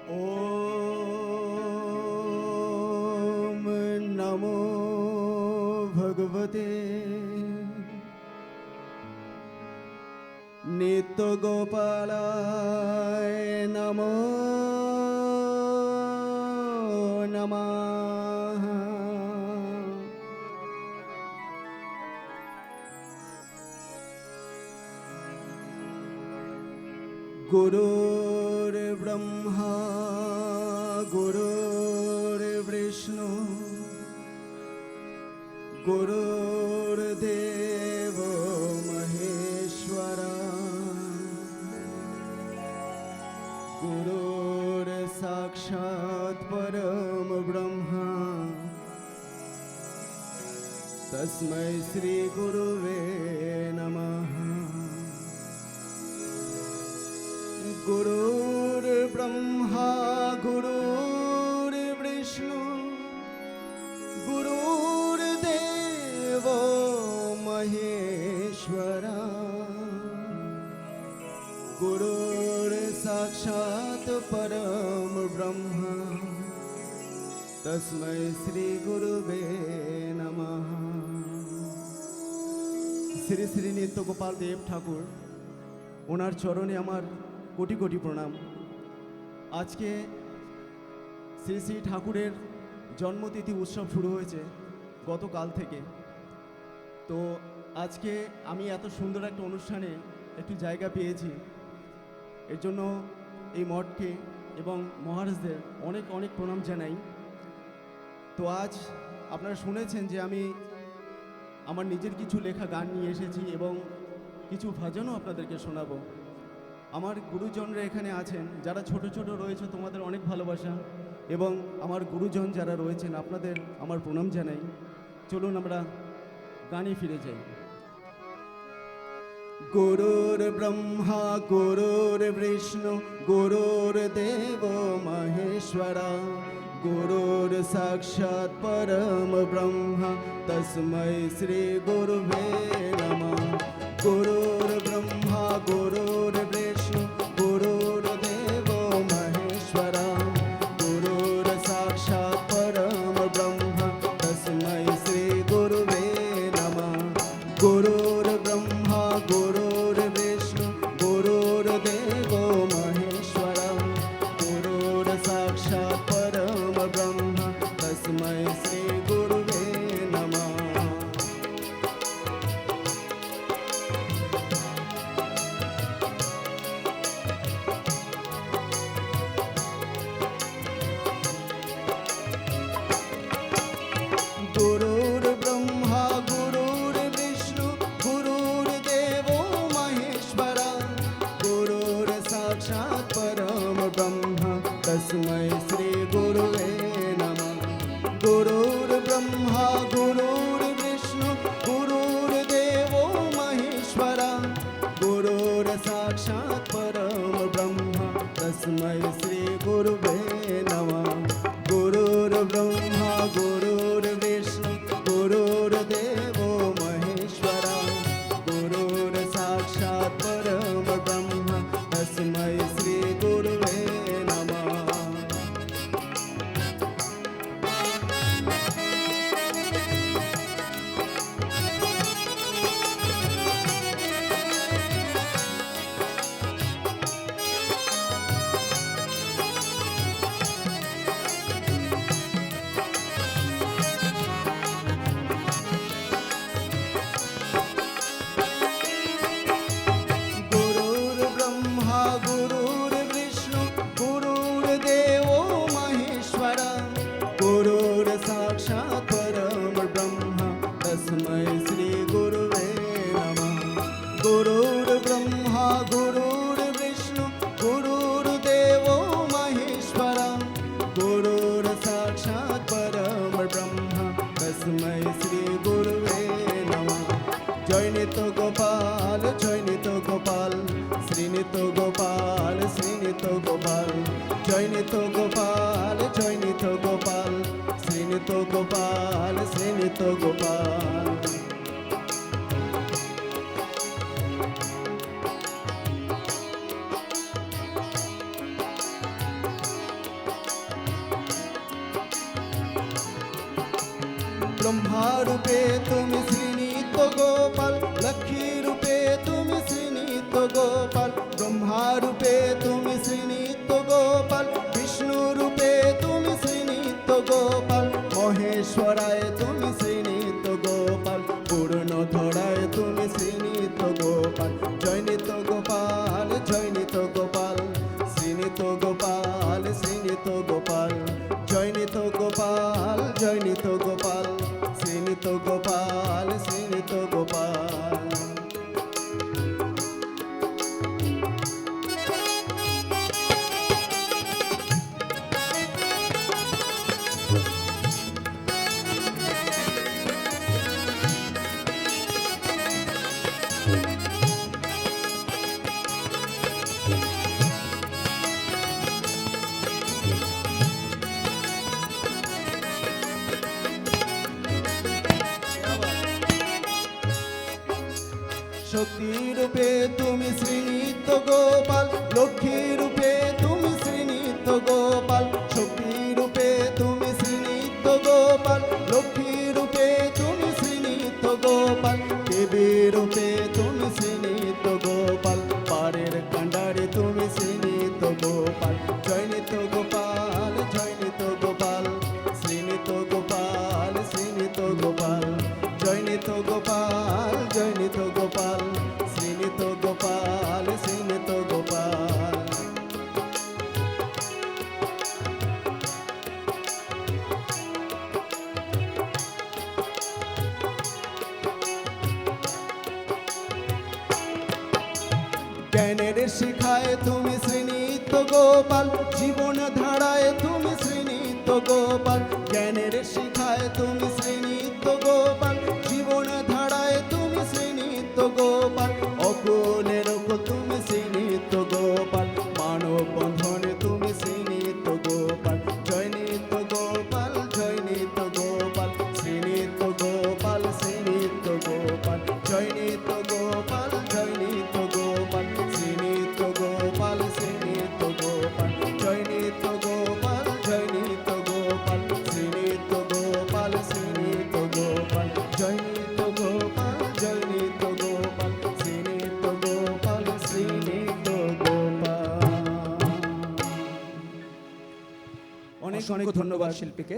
ॐ नमो भगवते नित्यगोपालाय नमो नमः। गुरुर्ब्रह्मा गुरुर्विष्णु गुरुर्देवो महेश्वरा गुरुर्साक्षात् परम ब्रह्मा तस्मै श्री गुरुवे नमः। गुरुर्ब्रह्मा गुरुर्विष्णु गुरुर्देवो महेश्वरा गुरुर्साक्षात् परम ब्रह्म तस्मै श्री गुरुवे नमः। श्री श्री नित्य गोपाल देव ठाकुर ওনার চরণে আমার কোটি কোটি প্রণাম। আজকে শ্রী শ্রী ঠাকুরের জন্মতিথি উৎসব শুরু হয়েছে গতকাল থেকে। তো আজকে আমি এত সুন্দর একটা অনুষ্ঠানে একটু জায়গা পেয়েছি, এর জন্য এই মঠকে এবং মহারাজদের অনেক অনেক প্রণাম জানাই। তো আজ আপনারা শুনেছেন যে আমি আমার নিজের কিছু লেখা গান নিয়ে এসেছি এবং কিছু ভজনও আপনাদেরকে শোনাবো। আমার গুরুজনরা এখানে আছেন, যারা ছোট ছোট রয়েছে তোমাদের অনেক ভালোবাসা, এবং আমার গুরুজন যারা রয়েছেন আপনাদের আমার প্রণাম জানাই। চলুন আমরা গানে ফিরে যাই। গুরুর ব্রহ্মা গুরুর বিষ্ণু গুরুর্দেব মহেশ্বরা গুরুর সাক্ষাৎ পরম ব্রহ্ম তস্मै শ্রী গুরুবে নমঃ। गुरुर् ब्रह्मा गुरुर् विष्णु गुरुर्देव महेश्वरा गुरुर् साक्षात् परम ब्रह्म तस्मै श्री गुरुवे नमः। गुरुर् ब्रह्मा गुरुर् विष्णु गुरुर्देव महेश्वरा गुरुर् साक्षात् परम ब्रह्म तस्मै श्री गुरुवे नमः। गुरुर्ब्रह्मा गुरुर्विष्णु गुरुर्देवो महेश्वरा गुरुर्साक्षात् परम ब्रह्म तस्मै श्री गुरुवे नमः। गुरुर्ब्रह्मा गुरुर्विष्णु गुरुर्देवो महेश्वरा गुरुर्साक्षात् परम ब्रह्म तस्मै श्री गुरुवे नमः। गुरुर्ब्रह्मा गुरुर्विष्णु गुरुर्देवो महेश्वरा गुरुर्साक्षात् परम ब्रह्म तस्मै श्री गुरुवे नमः। गुरुर्ब्रह्मा गुरुर्विष्णु गुरुर्देवो महेश्वरा गुरुर्साक्षात् परम ब्रह्म तस्मै श्री गुरुवे नमः। गुरुर्ब्रह्मा गुरुर्विष्णु गुरुर्देवो महेश्वरा गुरुर्साक्षात् परम ब्रह्म तस्मै श्री गुरुवे नमः। जय नित्य गोपाल जय नित्य गोपाल श्री नित्य गोपाल श्री नित्य गोपाल जय नित्य गोपाल जय नित्य गोपाल श्री नित्य गोपाल श्री नित्य गोपाल। ব্রহ্মা রূপে তুমি শ্রীনিত্য গোপাল, লক্ষ্মী রূপে তুমি শ্রীনিত্য গোপাল, ব্রহ্মা রূপে তুমি শ্রীনিত্য গোপাল, বিষ্ণু রূপে তুমি শ্রীনিত্য গোপাল, মহেশ্বরায় তুমি শ্রীনিত্য গোপাল, পূর্ণ ধরায় তুমি শ্রীনিত্য গোপাল, জয় নিত্য গোপাল, জয় নিত্য গোপাল, শ্রীনিত্য গোপাল, শ্রীনিত্য গোপাল, জয় নিত্য গোপাল, জয় নিত্য গোপাল, শ্রীনিত্য গোপাল, শ্রীনিত্য গোপাল। শক্তি রূপে তুমি শ্রীনিত্য গোপাল, লক্ষ্মী রূপে তুমি শ্রীনিত্য গোপাল, শক্তি রূপে তুমি শ্রীনিত্য গোপাল, লক্ষ্মী রূপে তুমি শ্রীনিত্য গোপাল, দেবী রূপে তুমি শ্রীনিত্য গোপাল, পারের কাণ্ডারে তুমি শ্রীনিত্য গোপাল, জয় নিত্য গোপাল, জয় নিত্য গোপাল, শ্রীনিত্য গোপাল, শ্রীনিত্য গোপাল, জয় নিত্য গোপাল, জয় নিত্য গোপাল, শ্রীনিত্য গোপাল, শ্রীনিত্য গোপাল। জ্ঞানের শিখায় তুমি শ্রীনিত্য গোপাল, জীবন ধারায় তুমি শ্রীনিত্য গোপাল, জ্ঞানের শিখায় তুমি শ্রীনিত্য গোপাল, জীবন ধারায় তুমি শ্রীনিত্য গোপাল, অকুলের তুমি শ্রীনিত্য গোপাল, মানব বন্ধনে তুমি শ্রীনিত্য গোপাল, জয় নিত্য গোপাল, জয় নিত্য গোপাল, শ্রীনিত্য গোপাল, শ্রীনিত্য গোপাল, জয় নিত্য গোপাল, জয় নিত্য গোপাল, শ্রীনিত্য গোপাল, শ্রীনিত্য গোপাল, জয় নিত্য গোপাল, জয় নিত্য গোপাল, শ্রীনিত্য গোপাল, শ্রীনিত্য গোপাল, জয় নিত্য গোপাল, জয় নিত্য গোপাল, শ্রীনিত্য গোপাল, শ্রীনিত্য গোপাল। অনেক অনেক ধন্যবাদ শিল্পীকে।